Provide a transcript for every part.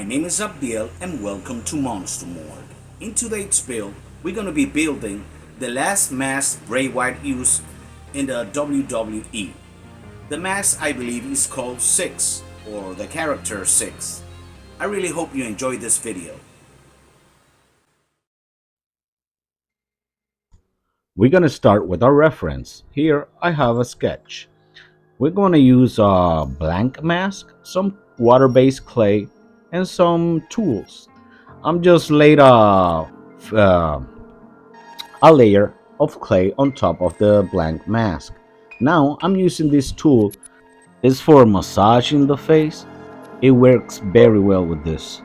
name is Abdiel and welcome to Monster Morgue. In today's build, we're going to be building the last mask Bray Wyatt used in the WWE. The mask I believe is called 6 or the character 6. I really hope you enjoyed this video. We're going to start with our reference. Here I have a sketch. We're going to use a blank mask, some water-based clay, and some tools. I'm just laid a layer of clay on top of the blank mask. Now I'm using this tool. It's for massaging the face. It works very well with this.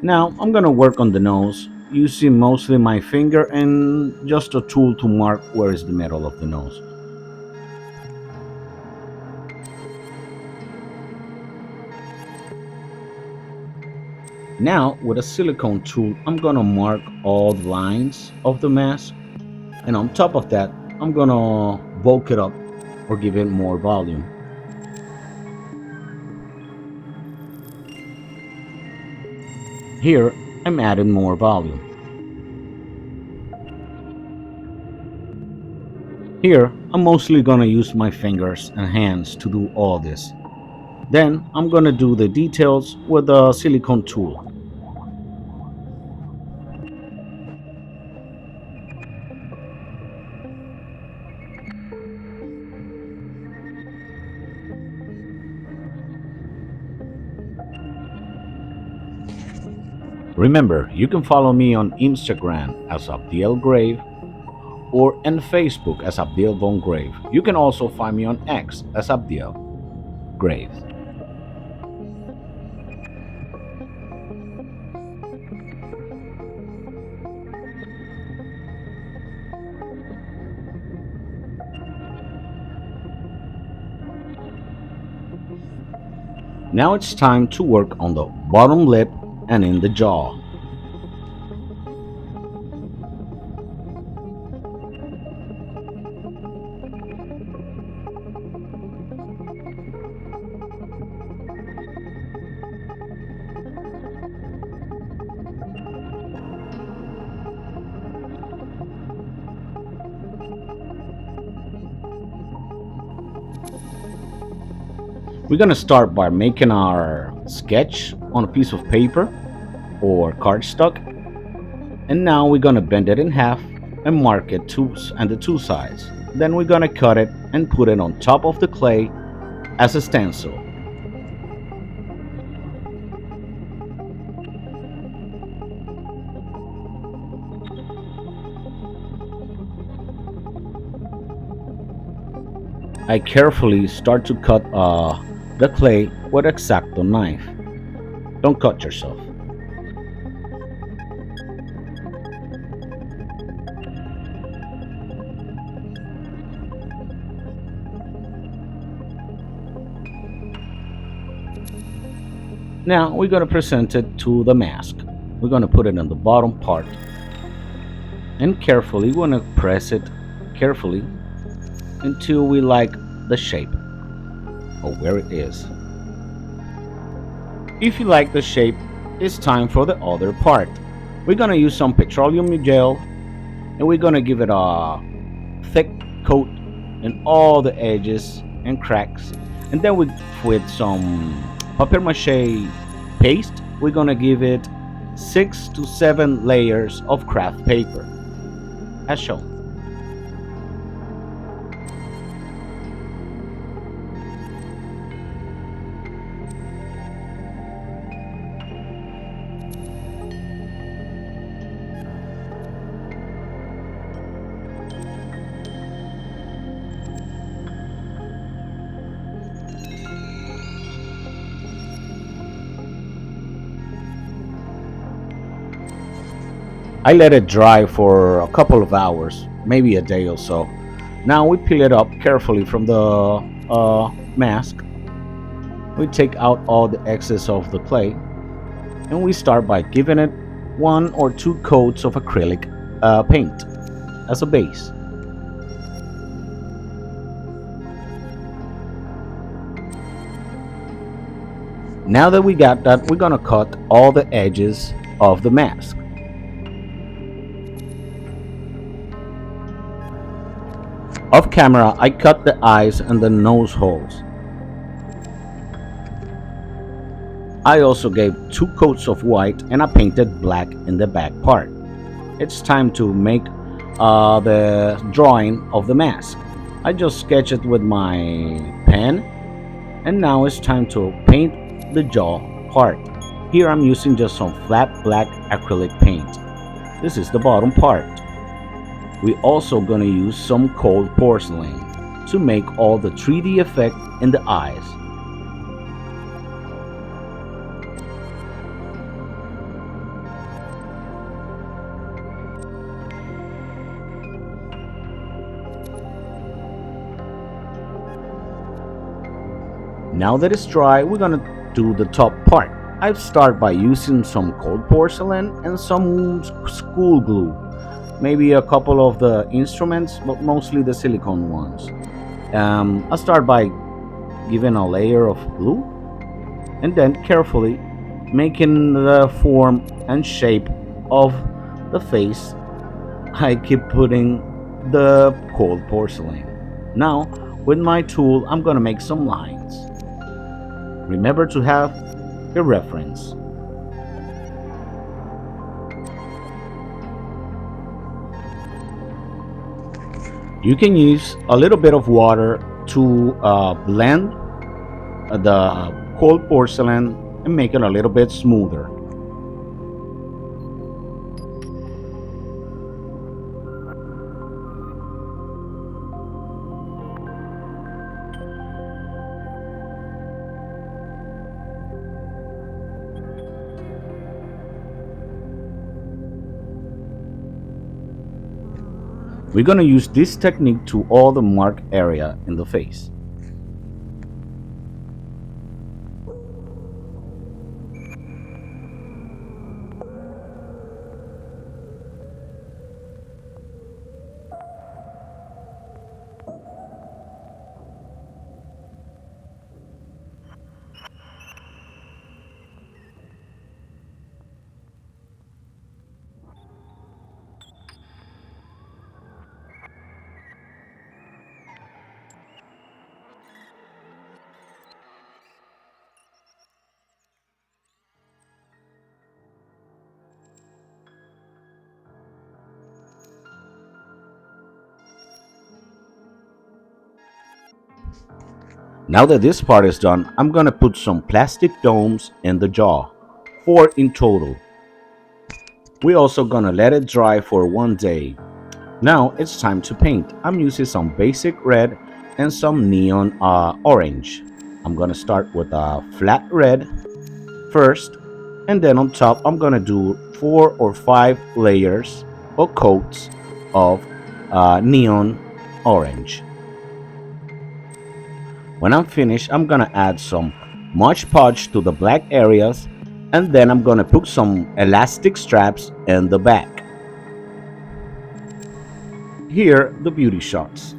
Now I'm going to work on the nose using mostly my finger and just a tool to mark where is the middle of the nose. Now with a silicone tool I'm gonna mark all the lines of the mask, and on top of that I'm gonna bulk it up or give it more volume. Here I'm adding more volume. Here I'm mostly gonna use my fingers and hands to do all this. Then I'm gonna do the details with a silicone tool. Remember, you can follow me on Instagram as Abdiel Grave or on Facebook as Abdiel Von Grave. You can also find me on X as Abdiel Grave. Now it's time to work on the bottom lip and in the jaw. We're gonna start by making our sketch on a piece of paper or cardstock, and now we're gonna bend it in half and mark it and the two sides. Then we're gonna cut it and put it on top of the clay as a stencil. I carefully start to cut the clay with an X-Acto knife. Don't cut yourself. Now we're going to present it to the mask. We're going to put it on the bottom part and carefully we're going to press it carefully until we like the shape or where it is. If you like the shape, it's time for the other part. We're going to use some petroleum gel and we're going to give it a thick coat in all the edges and cracks, and then with some papier-mâché paste we're going to give it 6 to 7 layers of craft paper as shown. I let it dry for a couple of hours, maybe a day or so. Now we peel it up carefully from the mask. We take out all the excess of the clay and we start by giving it 1 or 2 coats of acrylic paint as a base. Now that we got that, we're gonna cut all the edges of the mask. Off camera, I cut the eyes and the nose holes. I also gave 2 coats of white and I painted black in the back part. It's time to make the drawing of the mask. I just sketch it with my pen, and now it's time to paint the jaw part. Here I'm using just some flat black acrylic paint. This is the bottom part. We also gonna use some cold porcelain to make all the 3D effect in the eyes. Now that it's dry, we're gonna do the top part. I start by using some cold porcelain and some school glue. Maybe a couple of the instruments, but mostly the silicone ones. I start by giving a layer of glue and then carefully making the form and shape of the face. I keep putting the cold porcelain. Now, with my tool, I'm gonna make some lines. Remember to have a reference. You can use a little bit of water to blend the cold porcelain and make it a little bit smoother. We're going to use this technique to all the mark area in the face. Now that this part is done, I'm gonna put some plastic domes in the jaw, 4 in total. We're also gonna let it dry for 1 day. Now it's time to paint. I'm using some basic red and some neon orange. I'm gonna start with a flat red first, and then on top I'm gonna do 4 or 5 layers or coats of neon orange. When I'm finished, I'm gonna add some Mod Podge to the black areas, and then I'm gonna put some elastic straps in the back. Here, the beauty shots.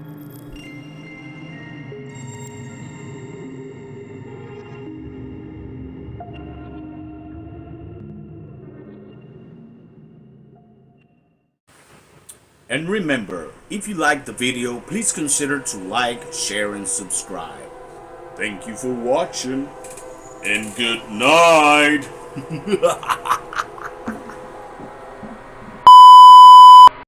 And remember, if you liked the video, please consider to like, share, and subscribe. Thank you for watching, and good night.